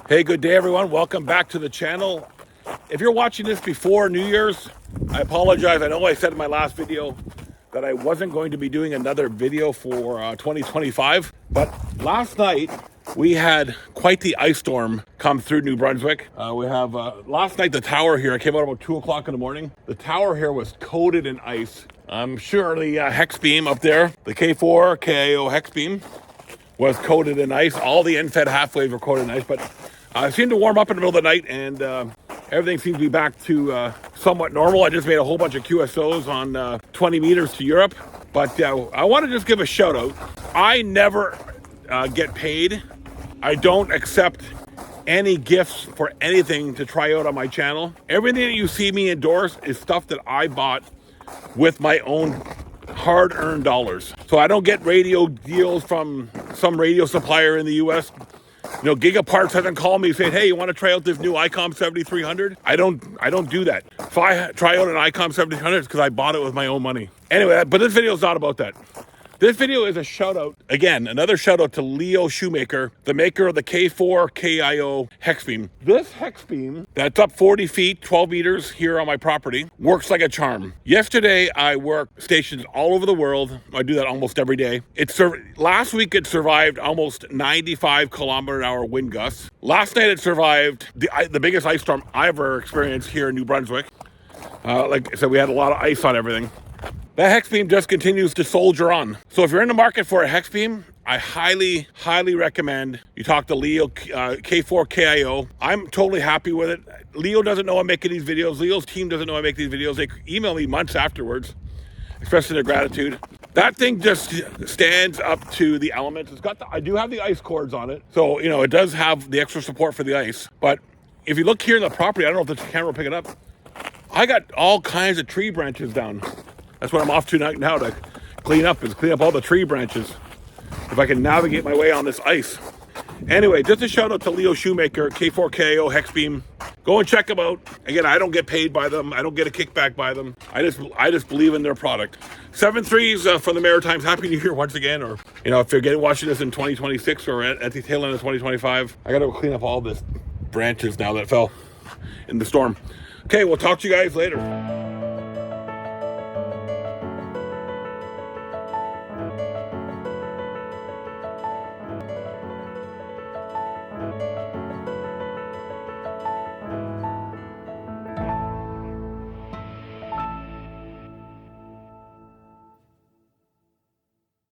Hey, good day everyone. Welcome back to the channel. If you're watching this before New Year's, I apologize. I know I said in my last video that I wasn't going to be doing another video for 2025, but last night we had quite the ice storm come through New Brunswick. Last night the tower here, I came out about 2 o'clock in the morning. The tower here was coated in ice. I'm sure the Hexbeam up there, the K4KIO Hexbeam, was coated in ice. All the end-fed half-waves were coated in ice, but it seemed to warm up in the middle of the night, and everything seems to be back to somewhat normal. I just made a whole bunch of QSOs on 20 meters to Europe, but I want to just give a shout out. I never get paid. I don't accept any gifts for anything to try out on my channel. Everything that you see me endorse is stuff that I bought with my own hard-earned dollars. So I don't get radio deals from some radio supplier in the US. You know, Gigaparts hasn't called me saying, hey, you want to try out this new ICOM 7300? I don't do that. If I try out an ICOM 7300, it's because I bought it with my own money. Anyway, but this video is not about that. This video is a shout out, again, another shout out to Leo Shoemaker, the maker of the K4KIO Hexbeam. This Hexbeam that's up 40 feet, 12 meters here on my property, works like a charm. Yesterday, I worked stations all over the world. I do that almost every day. Last week, it survived almost 95 kilometer-an-hour wind gusts. Last night, it survived the biggest ice storm I ever experienced here in New Brunswick. Like I said, we had a lot of ice on everything. That Hexbeam just continues to soldier on. So if you're in the market for a Hexbeam, I highly, highly recommend you talk to Leo, K4KIO. I'm totally happy with it. Leo doesn't know I'm making these videos. Leo's team doesn't know I make these videos. They email me months afterwards, expressing their gratitude. That thing just stands up to the elements. I do have the ice cords on it. So, you know, it does have the extra support for the ice. But if you look here in the property, I don't know if the camera will pick it up. I got all kinds of tree branches down. That's what I'm off to now to clean up all the tree branches. If I can navigate my way on this ice. Anyway, just a shout out to Leo Shoemaker, K4KIO Hexbeam. Go and check them out. Again, I don't get paid by them. I don't get a kickback by them. I just believe in their product. 7-3s from the Maritimes. Happy New Year once again. Or, you know, if you're watching this in 2026 or at the tail end of 2025, I got to go clean up all this branches now that fell in the storm. Okay, we'll talk to you guys later.